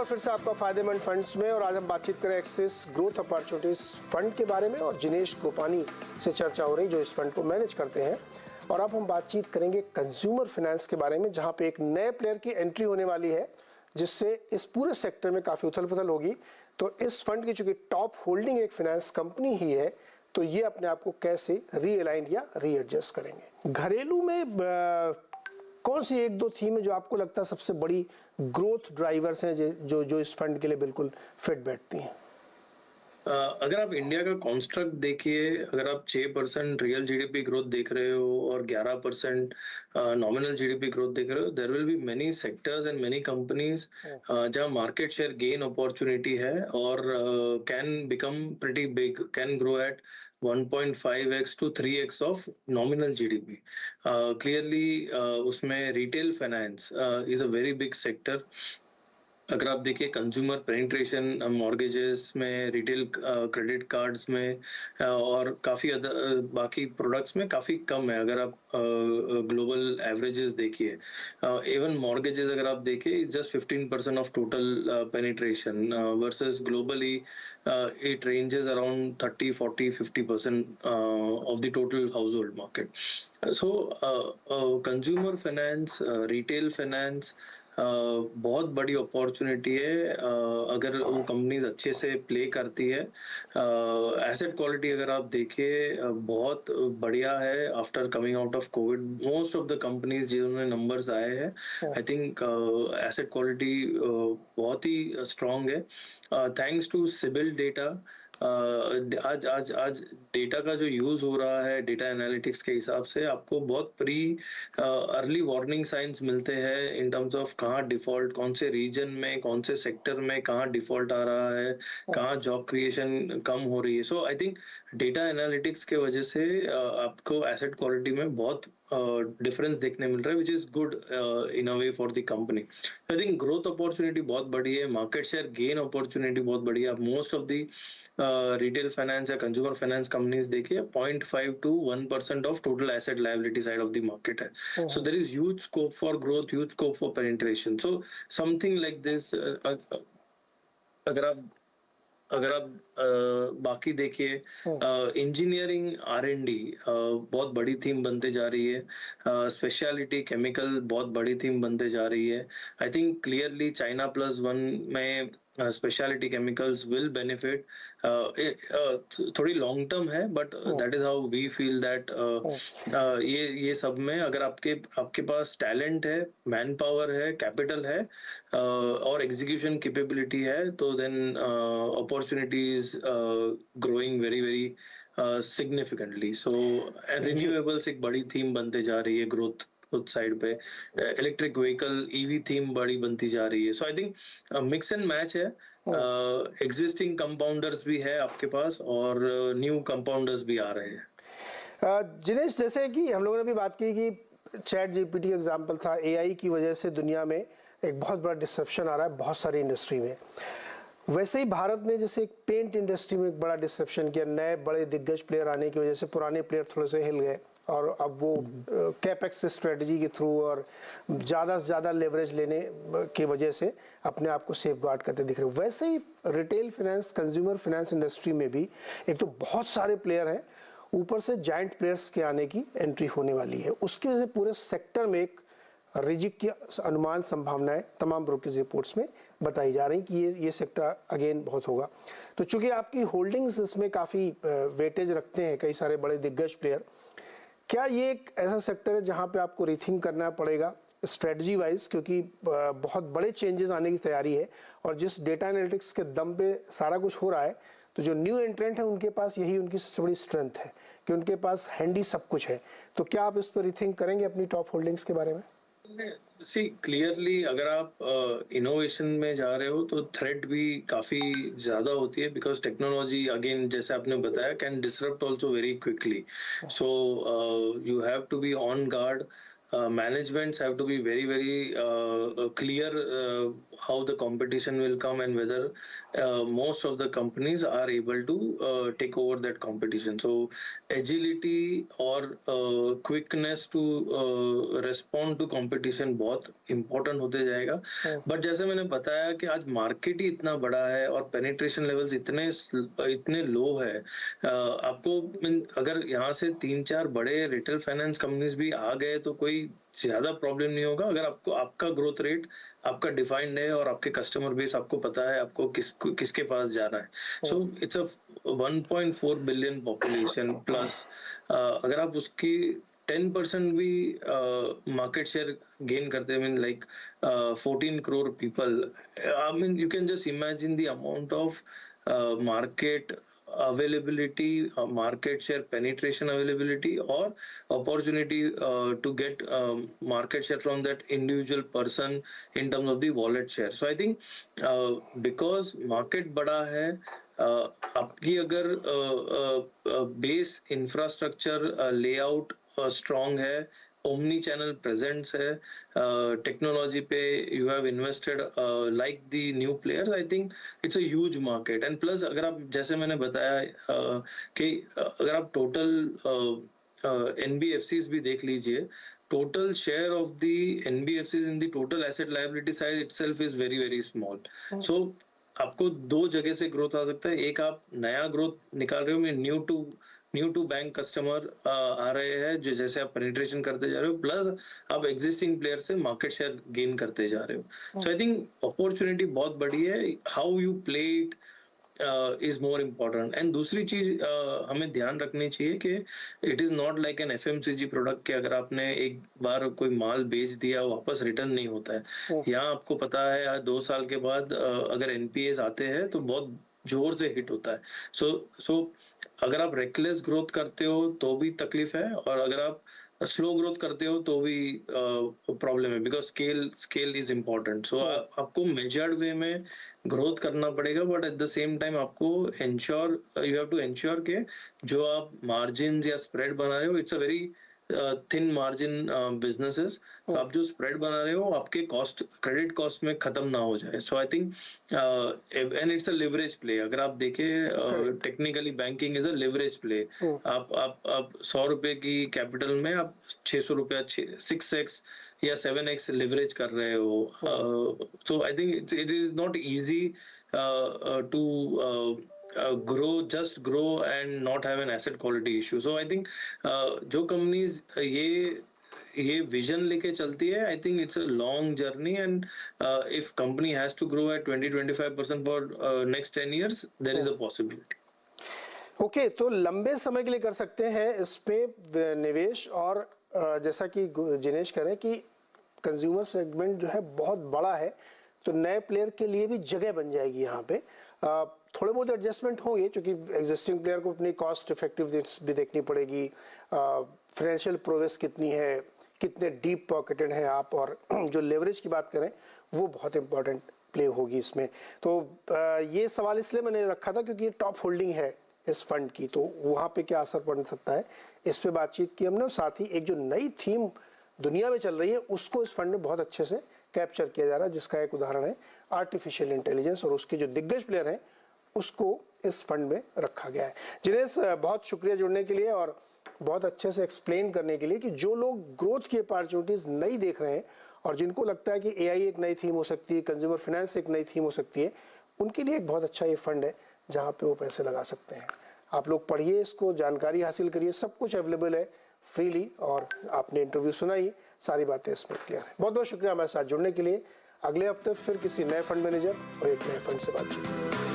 फिर से आपका फायदेमंद फंड्स में। और आज हम बातचीत करें एक्सिस ग्रोथ अपॉर्चुनिटीज फंड के बारे में और जिनेश गोपानी से चर्चा हो रही जो इस फंड को मैनेज करते हैं। और अब हम बातचीत करेंगे कंज्यूमर फाइनेंस के बारे में, जहां पे एक नए प्लेयर की एंट्री होने वाली है जिससे इस पूरे सेक्टर में काफ़ी उथल पुथल होगी। तो इस फंड की चूंकि टॉप होल्डिंग एक फाइनेंस कंपनी ही है, तो ये अपने आप को कैसे रीअलाइन या रीएडजस्ट करेंगे। घरेलू में कौन सी एक दो थीम है जो आपको लगता है सबसे बड़ी ग्रोथ ड्राइवर्स हैं जो इस फंड के लिए बिल्कुल फिट बैठती हैं? अगर आप इंडिया का कॉन्स्ट्रक्ट देखिए, अगर आप 6% रियल जीडीपी ग्रोथ देख रहे हो और 11% नॉमिनल जीडीपी ग्रोथ देख रहे हो, there will be many sectors and many companies जहां मार्केट शेयर गेन अपॉर्चुनिटी है और can become pretty big, can grow at 1.5x to 3x of nominal GDP. Clearly, उसमें retail finance is a very big sector. अगर आप देखिए consumer penetration mortgages में, retail credit cards में और काफ़ी बाकी प्रोडक्ट्स में काफ़ी कम है। अगर आप ग्लोबल एवरेजेस देखिए, इवन मॉर्गेजेस अगर आप देखिए just 15% of total penetration versus globally it ranges around 30, 40, 50% of the total household market. So consumer finance, retail finance बहुत बड़ी अपॉर्चुनिटी है अगर वो कंपनीज अच्छे से प्ले करती है। एसेट क्वालिटी अगर आप देखिए बहुत बढ़िया है। After coming out of Covid, most of the companies जिन्होंने नंबर्स आए हैं, आई थिंक एसेट क्वालिटी बहुत ही स्ट्रांग है थैंक्स टू सिबिल डेटा। आज डेटा का जो यूज हो रहा है, डेटा एनालिटिक्स के हिसाब से आपको बहुत अर्ली वार्निंग साइंस मिलते हैं इन टर्म्स ऑफ कहाँ डिफॉल्ट, कौन से रीजन में, कौन से सेक्टर में कहाँ डिफॉल्ट आ रहा है, कहाँ जॉब क्रिएशन कम हो रही है। So I think data analytics के वजह से आपको एसेट क्वालिटी में बहुत डिफरेंस देखने मिल रहा है, which is good in a way for the company. I think growth opportunity बहुत बड़ी है, मार्केट शेयर गेन अपॉर्चुनिटी बहुत बड़ी है। Most of the retail finance या कंज्यूमर फाइनेंस कंपनीज देखिए 0.5 to 1% of total asset liability side of the market है। So there is huge scope for growth, huge scope for penetration. So something like this अगर आप बाकी देखिए, engineering R&D बहुत बड़ी theme बनते जा रही है। स्पेशलिटी केमिकल बहुत बड़ी थीम बनते जा रही है। आई थिंक क्लियरली China+1 में स्पेशलिटी केमिकल्स विल बेनिफिट। थोड़ी लॉन्ग टर्म है, but that is how we feel that ये सब में अगर आपके पास टैलेंट है, मैन पावर है, कैपिटल है और एग्जीक्यूशन कैपेबिलिटी है, तो then opportunities growing very very significantly. So renewables एक बड़ी थीम बनते जा रही है ग्रोथ साइड पे। इलेक्ट्रिक व्हीकल EV थीम बड़ी बनती जा रही है। So I think mix and match है। एग्जिस्टिंग कंपाउंडर्स भी है आपके पास और न्यू कंपाउंडर्स भी आ रहे हैं। जिनेश, जैसे कि हम लोगों ने भी बात की कि चैट GPT एग्जाम्पल था, AI की वजह से दुनिया में एक बहुत बड़ा डिसरप्शन आ रहा है बहुत सारी इंडस्ट्री में। वैसे ही भारत में जैसे एक पेंट इंडस्ट्री में एक बड़ा डिसरप्शन किया, नए बड़े दिग्गज प्लेयर आने की वजह से पुराने प्लेयर थोड़े से हिल गए और अब वो कैपेक्स स्ट्रेटजी के थ्रू और ज़्यादा से ज़्यादा लेवरेज लेने की वजह से अपने आप को सेफ गार्ड करते दिख रहे हैं। वैसे ही retail finance, consumer finance industry में भी एक तो बहुत सारे प्लेयर हैं, ऊपर से जाइंट प्लेयर्स के आने की एंट्री होने वाली है। उसकी वजह से पूरे सेक्टर में एक रिजिक की अनुमान संभावनाएं तमाम ब्रोकरेज रिपोर्ट्स में बताई जा रही कि ये सेक्टर अगेन बहुत होगा। तो चूंकि आपकी होल्डिंग्स इसमें काफ़ी वेटेज रखते हैं कई सारे बड़े दिग्गज प्लेयर, क्या ये एक ऐसा सेक्टर है जहां पे आपको रीथिंक करना पड़ेगा स्ट्रेटजी वाइज, क्योंकि बहुत बड़े चेंजेस आने की तैयारी है और जिस डेटा एनालिटिक्स के दम पे सारा कुछ हो रहा है, तो जो न्यू एंट्रेंट है उनके पास यही उनकी सबसे बड़ी स्ट्रेंथ है कि उनके पास हैंडी सब कुछ है। तो क्या आप इस पर रीथिंक करेंगे अपनी टॉप होल्डिंग्स के बारे में? सी क्लियरली अगर आप इनोवेशन में जा रहे हो तो थ्रेट भी काफी ज्यादा होती है, बिकॉज टेक्नोलॉजी अगेन जैसे आपने बताया can disrupt also very quickly. So you have to be on guard managements have to be very clear how the competition will come and whether most of the companies are able to take over that competition. So agility or quickness to respond to competition बहुत important होते जाएगा. But जैसे मैंने बताया कि आज market ही इतना बड़ा है और पेनिट्रेशन लेवल्स इतने लो है, आपको अगर यहाँ से 3-4 बड़े रिटेल फाइनेंस कंपनीज भी आ गए तो कोई ज्यादा प्रॉब्लम नहीं होगा अगर आपको आपका ग्रोथ रेट आपका डिफाइंड है और आपके कस्टमर बेस आपको पता है आपको किसके पास जाना है. So it's a 1.4 billion population plus अगर आप उसकी 10% भी मार्केट शेयर गेन करते हैं, mean like 14 crore people, I mean you can just imagine the amount of market availability, market share penetration availability, or opportunity to get market share from that individual person in terms of the wallet share. So I think because market बड़ा है, आपकी अगर base infrastructure layout strong है, omni channel presence है, technology पे you have invested like the new players, I think it's a huge market. And plus अगर आप जैसे मैंने बताया कि अगर आप टोटल एनबीएफसीज भी देख लीजिए, total share of the NBFCs in the total asset liability side itself is very small. So आपको दो जगह से ग्रोथ आ सकता है. एक आप नया ग्रोथ निकाल रहे हो, न्यू टू बैंक कस्टमर आ रहे हैं जो जैसे आप पेनिट्रेशन करते जा रहे हो, प्लस आप एग्जिस्टिंग प्लेयर से मार्केट शेयर गेन करते जा रहे हो. सो आई थिंक अपॉर्चुनिटी बहुत बड़ी है. How you play it is more important. And दूसरी चीज हमें ध्यान रखनी चाहिए कि it is not like an FMCG product कि अगर आपने एक बार कोई माल बेच दिया वापस रिटर्न नहीं होता है. यहाँ आपको पता है 2 साल के बाद अगर एनपीएस आते हैं तो बहुत जोर से हिट होता है. सो अगर आप रेकलेस ग्रोथ करते हो तो भी तकलीफ है, और अगर आप स्लो ग्रोथ करते हो तो भी प्रॉब्लम है, बिकॉज स्केल इज इम्पोर्टेंट. सो आपको मेजर्ड वे में ग्रोथ करना पड़ेगा, but at the same time आपको यू हैव टू एंश्योर के जो आप मार्जिन या स्प्रेड बना रहे हो, it's a very thin margin businesses. आप जो स्प्रेड बना रहे हो आपके क्रेडिट कॉस्ट में खत्म ना हो जाए. So I think and it's a leverage play. अगर आप देखें technically banking is a leverage play. आप 100 रुपए की कैपिटल में आप 600 रुपया 6x या 7x लिवरेज कर रहे हो. So I think it is not easy to grow and not have an asset quality issue. So I think जो companies ये vision लेके चलती है, I think it's a long journey, and if company has to grow at 20-25% for next 10 years, there is a possibility. Okay, तो लंबे समय के लिए कर सकते हैं इस पे निवेश, और जैसा कि जिनेश कह रहे हैं कि कंज्यूमर सेगमेंट जो है बहुत बड़ा है, तो नए प्लेयर के लिए भी जगह बन जाएगी यहाँ पे. थोड़े बहुत एडजस्टमेंट होंगे क्योंकि एग्जिस्टिंग प्लेयर को अपनी कॉस्ट इफेक्टिवनेस भी देखनी पड़ेगी, फाइनेंशियल प्रोग्रेस कितनी है, कितने डीप पॉकेटेड हैं आप, और जो लेवरेज की बात करें वो बहुत इंपॉर्टेंट प्ले होगी इसमें. तो ये सवाल इसलिए मैंने रखा था क्योंकि ये टॉप होल्डिंग है इस फंड की, तो वहाँ पे क्या असर पड़ सकता है इस पे बातचीत की हमने. और साथ ही एक जो नई थीम दुनिया में चल रही है उसको इस फंड में बहुत अच्छे से कैप्चर किया जा रहा है, जिसका एक उदाहरण है आर्टिफिशियल इंटेलिजेंस, और उसके जो दिग्गज प्लेयर हैं उसको इस फंड में रखा गया है. जिनेश, बहुत शुक्रिया जुड़ने के लिए और बहुत अच्छे से एक्सप्लेन करने के लिए कि जो लोग ग्रोथ की अपॉर्चुनिटीज नई देख रहे हैं और जिनको लगता है कि एआई एक नई थीम हो सकती है, कंज्यूमर फाइनेंस एक नई थीम हो सकती है, उनके लिए एक बहुत अच्छा ये फंड है जहाँ पे वो पैसे लगा सकते हैं. आप लोग पढ़िए इसको, जानकारी हासिल करिए, सब कुछ अवेलेबल है फ्रीली, और आपने इंटरव्यू सुना ही, सारी बातें इसमें क्लियर है. बहुत बहुत शुक्रिया हमारे साथ जुड़ने के लिए. अगले हफ्ते फिर किसी नए फंड मैनेजर और एक नए फंड से बातचीत.